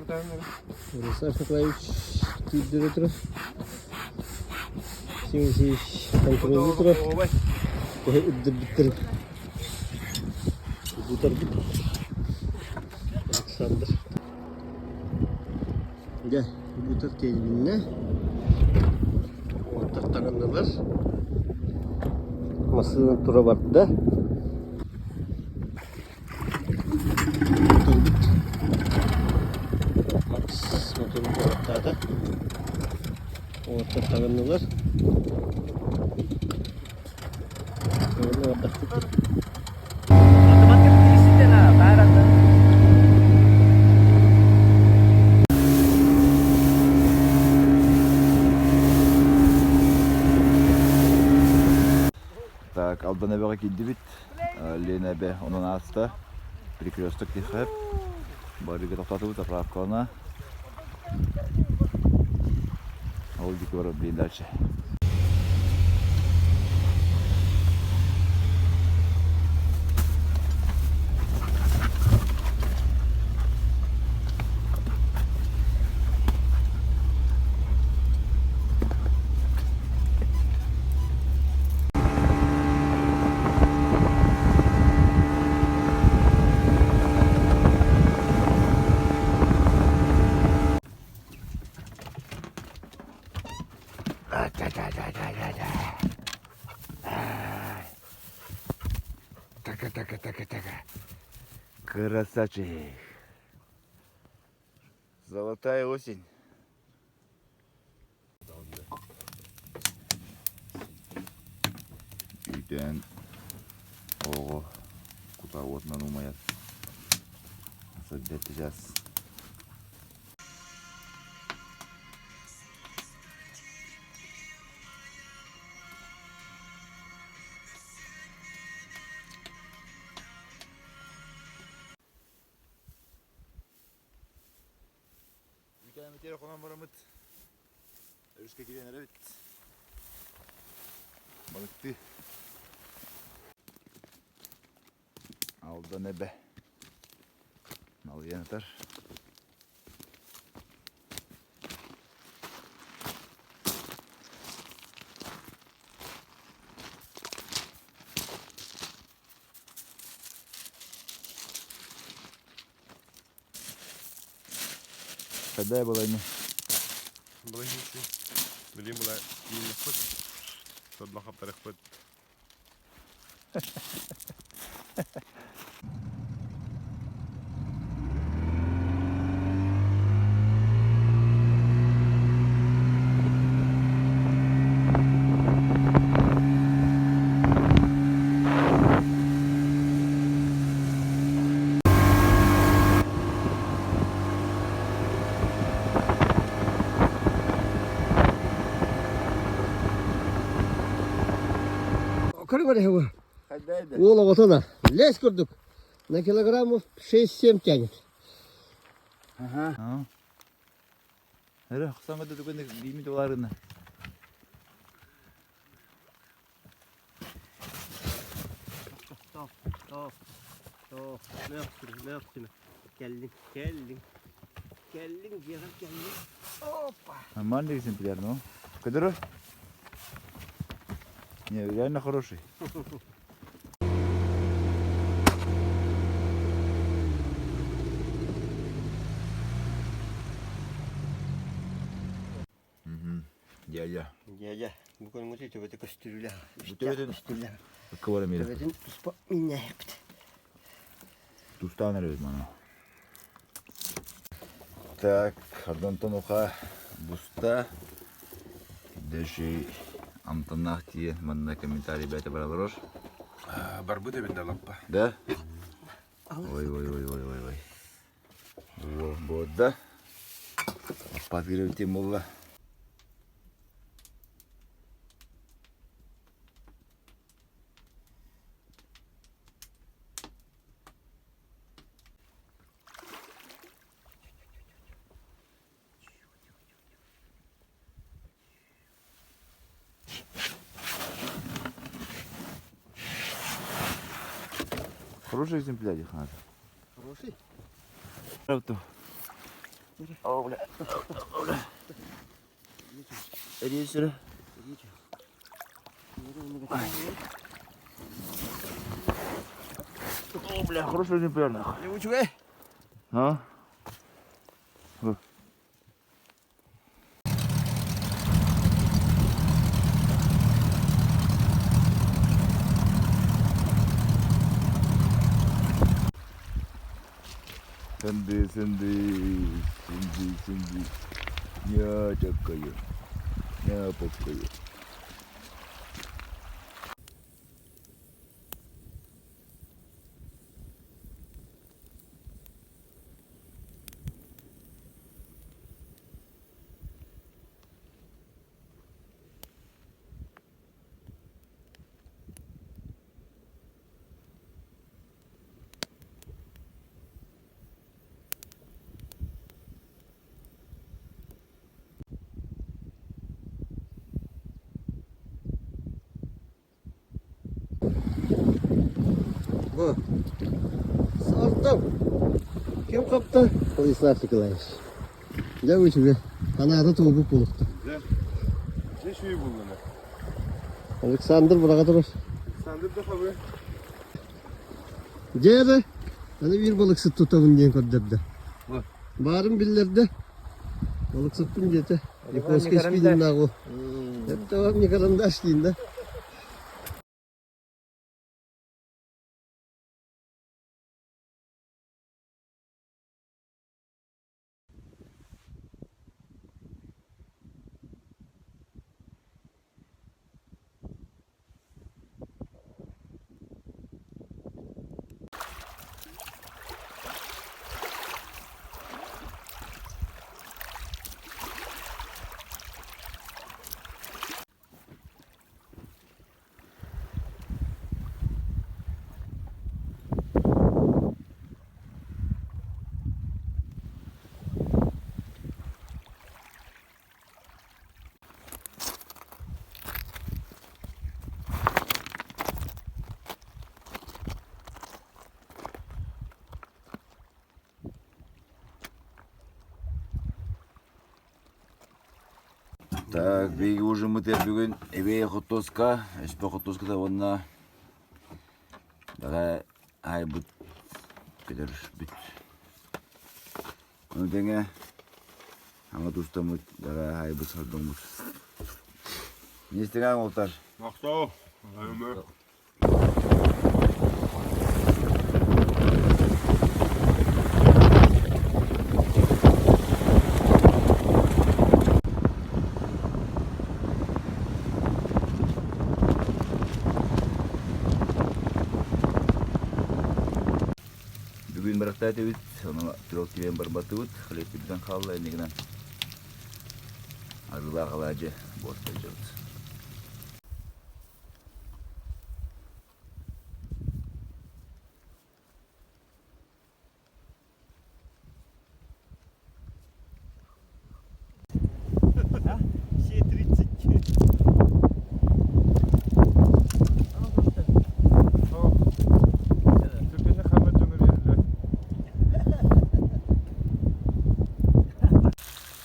Саша Клавич, директор. 78 контроль. Bitir. Alexander. Gel, bu tır tecrübinle. Ortak takımdalar. Masının tura vardı. Max motorun ortada. Ortak takımdalar. Ortak takımdalar. Так, Алданебеға келді бит. Ленебе оның асты. Перекресток дейхіп. Барыға тоқтатып заправкалана. Ол декі барып дейін дальше. Така. Красавчик. Золотая осень. Үйден оғы құта отынан умаяд. Сәдетті жас. Телефонам барамыт. Өріске келен әрі бит. Балықты. Алда нәбе. Нал янытар. Қайдай болайны? Болайнысы. Білем бұлай кейінгі құт. Содма қаптарық құт. Короче, его. Қайдайды? Ола вот она. Лезь, курдук. На килограммов 6-7 тянет. Ага. Әрі, құсаңға да дүкенде деймейді оларына. Стоп. Легче. Келдин. Опа. Нормальный экземпляр, ну. Кадыров? Не, реально хороший. Дядя. Бүгін мұты төбеті көстірілі. Төбетін кавара мері. Төбетін тұспа мине епті. Тустан әрі мана. Так, Ардантон оқа бұста. Дәші Антонах тие манна комментарий бәті баралар. Барбы да бенде лаппа. Да? Ой. Вот да. Подгревайте мула. Хороший экземпляр, надо. Хороший? Правда. Oh, bля. Иди сюда. О, бля, хороший олимпиад, нахуй. Не учугай. А? Сэнди. Я чакаю. Я покою. Bu. Sardım. Kim kaptı? Polisler Nikolaevич. Ne учугай. Kanada tuğbu buluktu. Ne şeyi buldun ne? Alexander burada durur. Sen de tabii. Cere. Hani bir balık sıt tutamın diye kodderdi. Bu. Bağırın billerde. Balık sıttım diyete. Yakoska ispidin daha o. Hep devam yakalandı açtığında. Так, беги уже мы бүгін эбей хотоска, эспе хотоскада онна дага ай бут кедер бит. Онтеңе аңа тустамыт дага ай бут сардыңмыт. Не істеген олтар? Мақтау. Аймы. Бүгін бірақта әтеуіт, оны пирог келен бір батуыт, қылетті бізден қалыла әнегінен арыла қалажы бостай жүрді.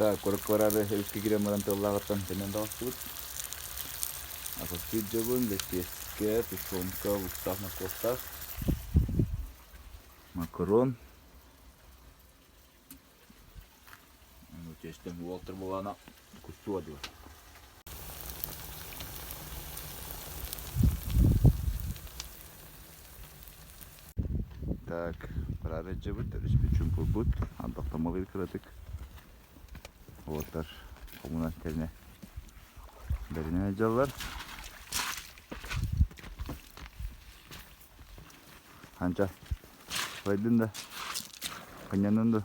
Так, корок-корары өске кирен баран тыллағыттан сенен дауыстыбыт. Асаскет жабын, лестеске, тушонка, устав на костав. Макарон. Честен Уолтер болана кусту адыва. Так, парары жабыт, респечун пулбут, андақтамалы кіратык. Уолтер коммунастеріне беріне жалар. Қанша? Қайдың да? Қанянын да?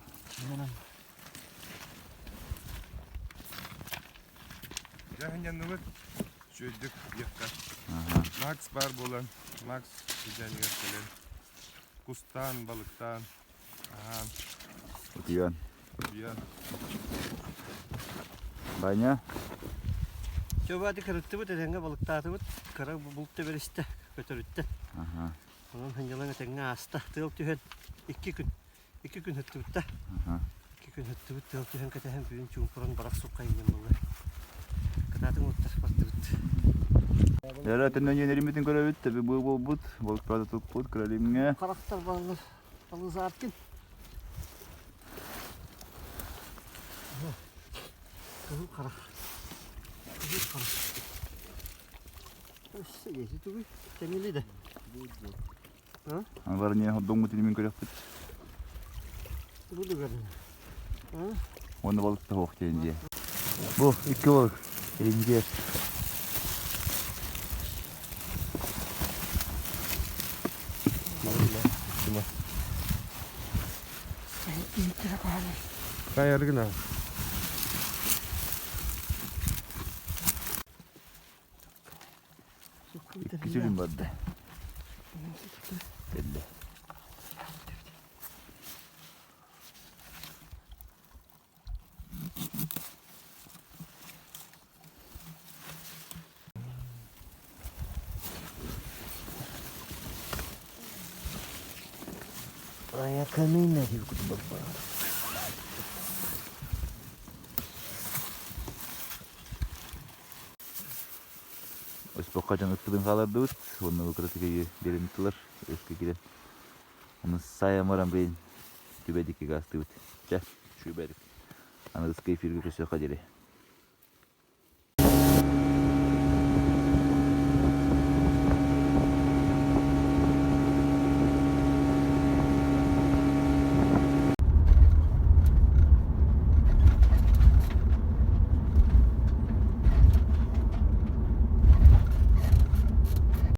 Яхынyan nöbet. Şöydük yakka. Max var bolan. Max güzel yakkalar. Kustan, balıktan. Aha. Утуян. Güzel. Баня? Coba hadi kırıttı bu dedenge balık dağıtı bu. Kara bulutta verişte götürüttü. Aha. Onun hanyalarına tenge hasta. Tığıl tühen. 2 gün. 2 gün hıttı bu da. Aha. 2 Күн хөттүбүт тылтыһын кэтэһэн бүгүн чуңпуран барак суккайын булла. Кататын оттар баттыбыт. Яра теннен енеримитин көрөбүт, таби бу болбут, болуп барды тукпут, көрөлүмгө. Карактар баллы. Баллы заартын. Кызыл карак. Кызыл карак. Өссө esi тугу. Темели de. Анлар не ходдоңмут илимин көрөппүт. Bu da görünüyor. Оны балыкта ок тенже. Бу 2 балык. Энжер. Kayargına. Küçülüm vardı. Belli. Ayakkabıyla gibi kutu baba. Өспөккачан ыттыдын калардыбыт, оны укратыгы беринтилер, өскө кирен. Оны саямарам бейин түбедикке гастыбыт. Жа, шүйбедик. Аны ыскы эфирге көсөкка жере.